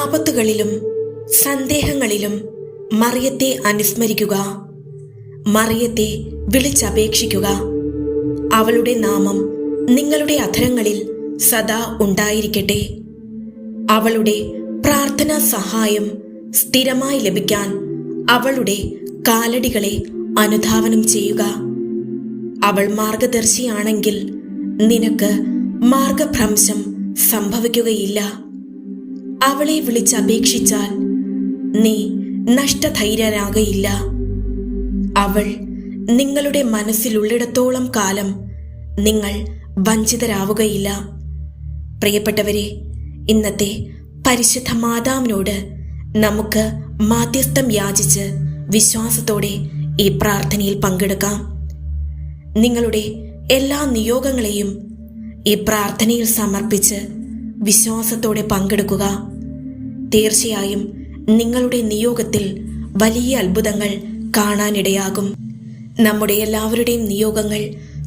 ആപത്തുകളിലും സന്ദേഹങ്ങളിലും മറിയത്തെ അനുസ്മരിക്കുക. മറിയത്തെ വിളിച്ചപേക്ഷിക്കുക. അവളുടെ നാമം നിങ്ങളുടെ അധരങ്ങളിൽ സദാ ഉണ്ടായിരിക്കട്ടെ. അവളുടെ പ്രാർത്ഥനാ സഹായം സ്ഥിരമായി ലഭിക്കാൻ അവളുടെ കാലടികളെ അനുധാവനം ചെയ്യുക. അവൾ മാർഗദർശിയാണെങ്കിൽ നിനക്ക് മാർഗഭ്രംശം സംഭവിക്കുകയില്ല. അവളെ വിളിച്ചപേക്ഷിച്ചാൽ നീ നഷ്ടധൈര്യനാകയില്ല. അവൾ നിങ്ങളുടെ മനസ്സിലുള്ളിടത്തോളം കാലം നിങ്ങൾ വഞ്ചിതരാവുകയില്ല. പ്രിയപ്പെട്ടവരെ, ഇന്നത്തെ പരിശുദ്ധ മാതാവിനോട് നമുക്ക് മാധ്യസ്ഥം യാചിച്ച് വിശ്വാസത്തോടെ ഈ പ്രാർത്ഥനയിൽ പങ്കെടുക്കാം. നിങ്ങളുടെ എല്ലാ നിയോഗങ്ങളെയും ഈ പ്രാർത്ഥനയിൽ സമർപ്പിച്ച് വിശ്വാസത്തോടെ പങ്കെടുക്കുക. തീർച്ചയായും നിങ്ങളുടെ നിയോഗത്തിൽ വലിയ അത്ഭുതങ്ങൾ കാണാനിടയാകും. നമ്മുടെ എല്ലാവരുടെയും നിയോഗങ്ങൾ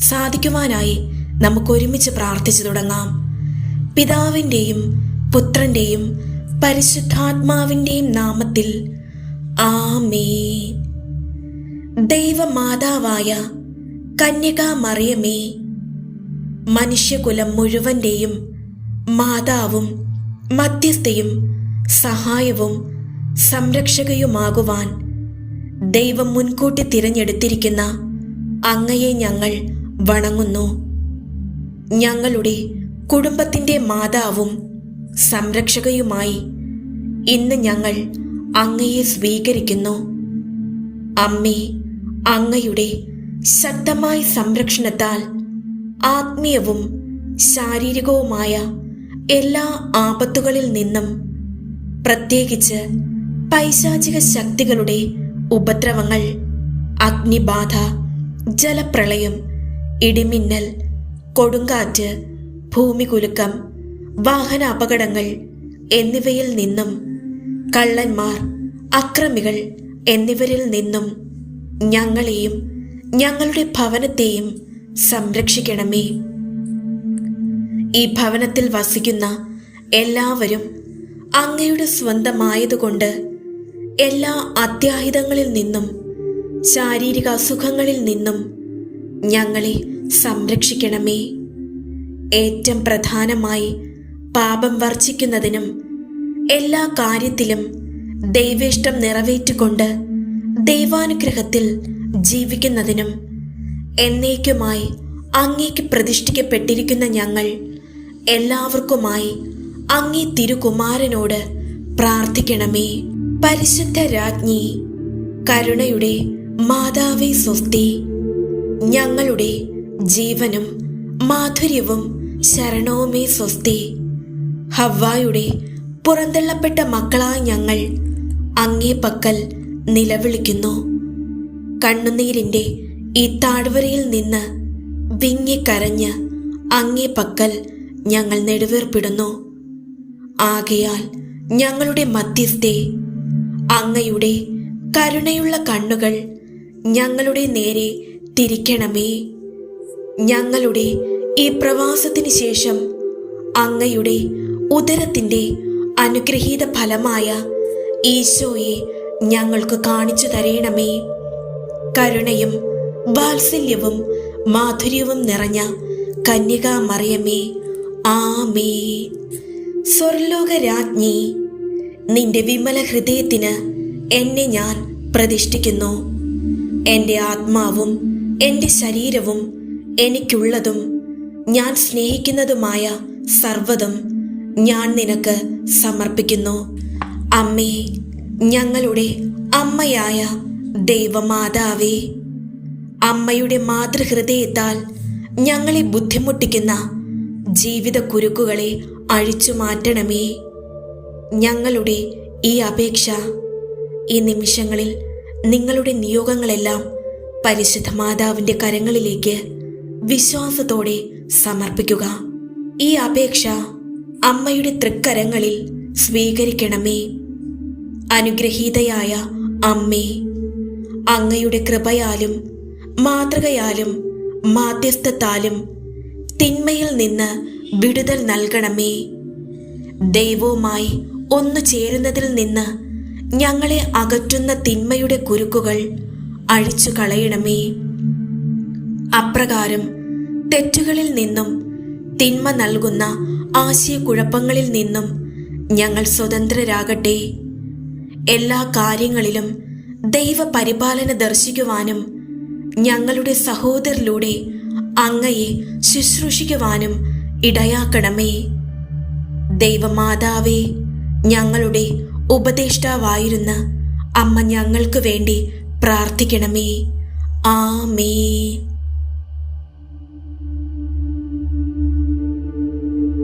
സാധിക്കുവാനായി നമുക്ക് ഒരുമിച്ച് പ്രാർത്ഥിച്ചു തുടങ്ങാം. പിതാവിൻ്റെയും പുത്രൻ്റെയും പരിശുദ്ധാത്മാവിൻ്റെയും നാമത്തിൽ ആമേൻ. ദൈവമാതാവായ കന്യകാ മറിയമേ, മനുഷ്യകുലം മുഴുവൻ്റെയും മാതാവും മധ്യസ്ഥയും സഹായവും സംരക്ഷകയുമാകുവാൻ ദൈവം മുൻകൂട്ടി തിരഞ്ഞെടുത്തിരിക്കുന്ന അങ്ങയെ ഞങ്ങൾ വണങ്ങുന്നു. ഞങ്ങളുടെ കുടുംബത്തിൻ്റെ മാതാവും സംരക്ഷകയുമായി ഇന്ന് ഞങ്ങൾ അങ്ങയെ സ്വീകരിക്കുന്നു. അമ്മേ, അങ്ങയുടെ ശക്തമായ സംരക്ഷണത്താൽ ആത്മീയവും ശാരീരികവുമായ എല്ലാ ആപത്തുകളിൽ നിന്നും, പ്രത്യേകിച്ച് പൈശാചിക ശക്തികളുടെ ഉപദ്രവങ്ങൾ, അഗ്നിബാധ, ജലപ്രളയം, ഇടിമിന്നൽ, കൊടുങ്കാറ്റ്, ഭൂമികുലുക്കം, വാഹന അപകടങ്ങൾ എന്നിവയിൽ നിന്നും, കള്ളന്മാർ, അക്രമികൾ എന്നിവരിൽ നിന്നും ഞങ്ങളെയും ഞങ്ങളുടെ ഭവനത്തെയും സംരക്ഷിക്കണമേ. ഈ ഭവനത്തിൽ വസിക്കുന്ന എല്ലാവരും അങ്ങയുടെ സ്വന്തമായതുകൊണ്ട് എല്ലാ അത്യാഹിതങ്ങളിൽ നിന്നും ശാരീരിക അസുഖങ്ങളിൽ നിന്നും ഞങ്ങളെ സംരക്ഷിക്കണമേ. ഏറ്റവും പ്രധാനമായി പാപം വർജിക്കുന്നതിനും എല്ലാ കാര്യത്തിലും ദൈവേഷ്ടം നിറവേറ്റിക്കൊണ്ട് ദൈവാനുഗ്രഹത്തിൽ ജീവിക്കുന്നതിനും എന്നേക്കുമായി അങ്ങേക്ക് പ്രതിഷ്ഠിക്കപ്പെട്ടിരിക്കുന്ന ഞങ്ങൾ എല്ലാവർക്കുമായി അങ്ങേ തിരുകുമാരനോട് പ്രാർത്ഥിക്കണമേ. പരിശുദ്ധ രാജ്ഞി, കരുണയുടെ മാതാവേ സ്വസ്തി. ഞങ്ങളുടെ ജീവനും മാധുര്യവും ശരണവുമേ സ്വസ്തി. ഹവ്വായുടെ പുറന്തള്ളപ്പെട്ട മക്കളായ ഞങ്ങൾ അങ്ങേ പക്കൽ നിലവിളിക്കുന്നു. കണ്ണുനീരിൻ്റെ ഈ താഴ്വരയിൽ നിന്ന് വിങ്ങിക്കരഞ്ഞ് അങ്ങേ പക്കൽ ഞങ്ങൾ നെടുവീർപ്പിടുന്നു. ആകയാൽ ഞങ്ങളുടെ മധ്യസ്ഥേ, അങ്ങയുടെ കരുണയുള്ള കണ്ണുകൾ ഞങ്ങളുടെ നേരെ തിരിക്കണമേ. ഞങ്ങളുടെ ഈ പ്രവാസത്തിന് ശേഷം അങ്ങയുടെ ഉദരത്തിൻ്റെ അനുഗ്രഹീത ഫലമായ ഈശോയെ ഞങ്ങൾക്ക് കാണിച്ചു തരേണമേ. കരുണയും വാത്സല്യവും മാധുര്യവും നിറഞ്ഞ കന്യകാ മറിയമേ, ആമേൻ. സ്വർലോക രാജ്ഞി, നിന്റെ വിമല ഹൃദയത്തിന് എന്നെ ഞാൻ പ്രതിഷ്ഠിക്കുന്നു. എൻ്റെ ആത്മാവും എൻ്റെ ശരീരവും എനിക്കുള്ളതും ഞാൻ സ്നേഹിക്കുന്നതുമായ സർവ്വതും ഞാൻ നിനക്ക് സമർപ്പിക്കുന്നു. അമ്മേ, ഞങ്ങളുടെ അമ്മയായ ദൈവമാതാവേ, അമ്മയുടെ മാതൃഹൃദയത്താൽ ഞങ്ങളെ ബുദ്ധിമുട്ടിക്കുന്ന ജീവിത കുരുക്കുകളെ അഴിച്ചു മാറ്റണമേ. ഞങ്ങളുടെ ഈ അപേക്ഷ ഈ നിമിഷങ്ങളിൽ നിങ്ങളുടെ നിയോഗങ്ങളെല്ലാം പരിശുദ്ധ മാതാവിൻ്റെ കരങ്ങളിലേക്ക് വിശ്വാസത്തോടെ സമർപ്പിക്കുക. ഈ അപേക്ഷ അമ്മയുടെ തൃക്കരങ്ങളിൽ സ്വീകരിക്കണമേ. അനുഗ്രഹീതയായ അമ്മേ, അങ്ങയുടെ കൃപയാലും മാതൃകയാലും മാധ്യസ്ഥത്താലും തിന്മയിൽ നിന്ന് വിടുതൽ നൽകണമേ. ദൈവവുമായി ഒന്നു ചേരുന്നതിൽ നിന്ന് ഞങ്ങളെ അകറ്റുന്ന തിന്മയുടെ കുരുക്കുകൾ അഴിച്ചു കളയണമേ. അപ്രകാരം തെറ്റുകളിൽ നിന്നും തിന്മ നൽകുന്ന ആശയക്കുഴപ്പങ്ങളിൽ നിന്നും ഞങ്ങൾ സ്വതന്ത്രരാകട്ടെ. എല്ലാ കാര്യങ്ങളിലും ദൈവപരിപാലന ദർശിക്കുവാനും ഞങ്ങളുടെ സഹോദരരിലൂടെ അങ്ങയെ ശുശ്രൂഷിക്കുവാനും ഇടയാക്കണമേ. ദൈവമാതാവേ, ഞങ്ങളുടെ ഉപദേഷ്ടാവായിരുന്ന അമ്മ ഞങ്ങൾക്ക് വേണ്ടി പ്രാർത്ഥിക്കണമേ. ആമേൻ.